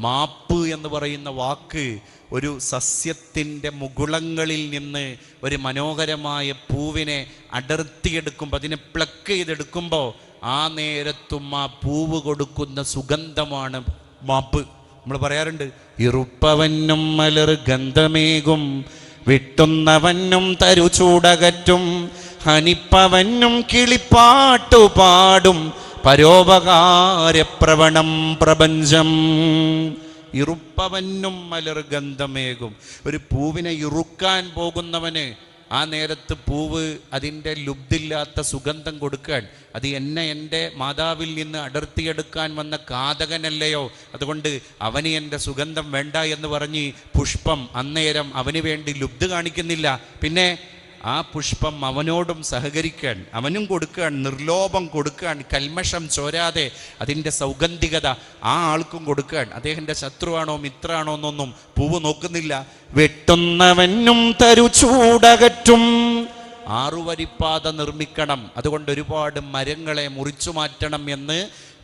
മാപ്പ് എന്ന് പറയുന്ന വാക്ക് ഒരു സസ്യത്തിൻ്റെ മുകുളങ്ങളിൽ നിന്ന് ഒരു മനോഹരമായ പൂവിനെ അടർത്തിയെടുക്കുമ്പോൾ, അതിനെ പ്ലക്ക് ചെയ്തെടുക്കുമ്പോൾ ആ നേരത്തും ആ പൂവ് കൊടുക്കുന്ന സുഗന്ധമാണ് മാപ്പ്. നമ്മൾ പറയാറുണ്ട്, ഇറുപ്പവനും മലർ ഗന്ധമേകും, വിട്ടുന്നവനും തരുചൂടകറ്റും, ഹനിപ്പവനും കിളിപ്പാട്ടുപാടും, പരോപകാരപ്രവണം പ്രപഞ്ചം. ഇറുപ്പവനും മലർ ഗന്ധമേകും. ഒരു പൂവിനെ ഇറുക്കാൻ പോകുന്നവന് ആ നേരത്ത് പൂവ് അതിൻ്റെ ലുബ്ധില്ലാത്ത സുഗന്ധം കൊടുക്കാൻ, അത് എൻ്റെ മാതാവിൽ നിന്ന് അടർത്തിയെടുക്കാൻ വന്ന കാതകനല്ലയോ, അതുകൊണ്ട് അവന് എൻ്റെ സുഗന്ധം വേണ്ട എന്ന് പറഞ്ഞ് പുഷ്പം അന്നേരം അവന് വേണ്ടി ലുബ്ധ് കാണിക്കുന്നില്ല. പിന്നെ ആ പുഷ്പം അവനോടും സഹകരിക്കാൻ, അവനും കൊടുക്കാൻ, നിർലോഭം കൊടുക്കാൻ, കൽമഷം ചോരാതെ അതിൻ്റെ സൗഗന്ധികത ആ ആൾക്കും കൊടുക്കാൻ. അദ്ദേഹത്തിൻ്റെ ശത്രുവാണോ മിത്രാണോ എന്നൊന്നും പൂവ് നോക്കുന്നില്ല. വെട്ടുന്നവനും തരുചൂടകറ്റും. 6 വരിപ്പാത നിർമ്മിക്കണം, അതുകൊണ്ട് ഒരുപാട് മരങ്ങളെ മുറിച്ചു മാറ്റണം എന്ന്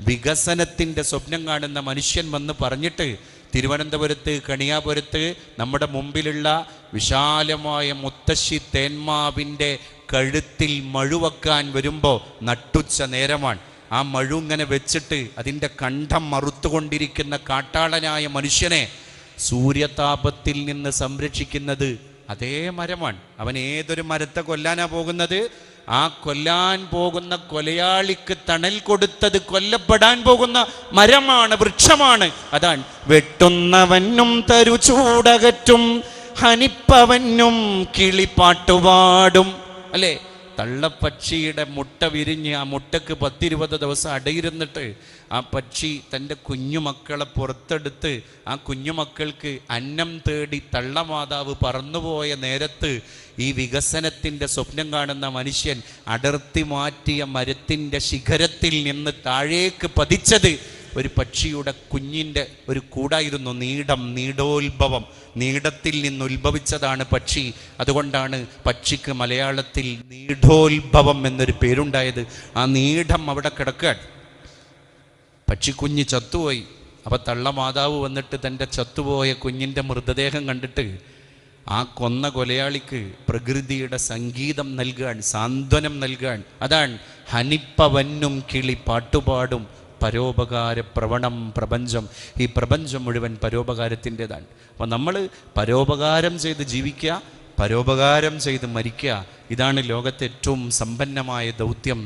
വികസനത്തിൻ്റെ സ്വപ്നം കാണുന്ന മനുഷ്യൻ വന്ന് പറഞ്ഞിട്ട് തിരുവനന്തപുരത്ത് കണിയാപുരത്ത് നമ്മുടെ മുമ്പിലുള്ള വിശാലമായ മുത്തശ്ശി തേന്മാവിൻ്റെ കഴുത്തിൽ മഴുവക്കാൻ വരുമ്പോൾ നട്ടുച്ച നേരമാണ്. ആ മഴു ഇങ്ങനെ വെച്ചിട്ട് അതിൻ്റെ കണ്ഠം മറുത്തുകൊണ്ടിരിക്കുന്ന കാട്ടാളനായ മനുഷ്യനെ സൂര്യതാപത്തിൽ നിന്ന് സംരക്ഷിക്കുന്നത് അതേ മരമാണ്. അവൻ ഏതൊരു മരത്തെ കൊല്ലാനാ പോകുന്നത്? ആ കൊല്ലാൻ പോകുന്ന കൊലയാളിക്ക് തണൽ കൊടുത്തത് കൊല്ലപ്പെടാൻ പോകുന്ന മരമാണ്, വൃക്ഷമാണ്. അതാണ് വെട്ടുന്നവനും തരുചൂടകറ്റും, ഹനിപ്പവനും കിളിപ്പാട്ടുപാടും. അല്ലേ, തള്ളപ്പക്ഷിയുടെ മുട്ട വിരിഞ്ഞ് ആ മുട്ടക്ക് 10-20 ദിവസം അടയിരുന്നിട്ട് ആ പക്ഷി തൻ്റെ കുഞ്ഞുമക്കളെ പുറത്തെടുത്ത് ആ കുഞ്ഞുമക്കൾക്ക് അന്നം തേടി തള്ളമാതാവ് പറന്നുപോയ നേരത്ത് ഈ വികസനത്തിൻ്റെ സ്വപ്നം കാണുന്ന മനുഷ്യൻ അടർത്തി മാറ്റിയ മരത്തിൻ്റെ ശിഖരത്തിൽ നിന്ന് താഴേക്ക് പതിച്ചത് ഒരു പക്ഷിയുടെ കുഞ്ഞിൻ്റെ ഒരു കൂടായിരുന്നു. നീടോത്ഭവം, നീടത്തിൽ നിന്ന് ഉത്ഭവിച്ചതാണ് പക്ഷി. അതുകൊണ്ടാണ് പക്ഷിക്ക് മലയാളത്തിൽ നീടോത്ഭവം എന്നൊരു പേരുണ്ടായത്. ആ നീടം അവിടെ കിടക്കാൻ, പക്ഷിക്കുഞ്ഞ് ചത്തുപോയി. അപ്പം തള്ളമാതാവ് വന്നിട്ട് തൻ്റെ ചത്തുപോയ കുഞ്ഞിൻ്റെ മൃതദേഹം കണ്ടിട്ട് ആ കൊന്ന കൊലയാളിക്ക് പ്രകൃതിയുടെ സംഗീതം നൽകാൻ, സാന്ത്വനം നൽകാൻ. അതാണ് ഹനിപ്പവനും കിളി പാട്ടുപാടും, പരോപകാര പ്രവണം പ്രപഞ്ചം. ഈ പ്രപഞ്ചം മുഴുവൻ പരോപകാരത്തിൻ്റെതാണ്. അപ്പം നമ്മൾ പരോപകാരം ചെയ്ത് ജീവിക്കുക, പരോപകാരം ചെയ്ത് മരിക്കുക. ഇതാണ് ലോകത്തെ ഏറ്റവും സമ്പന്നമായ ദൗത്യം.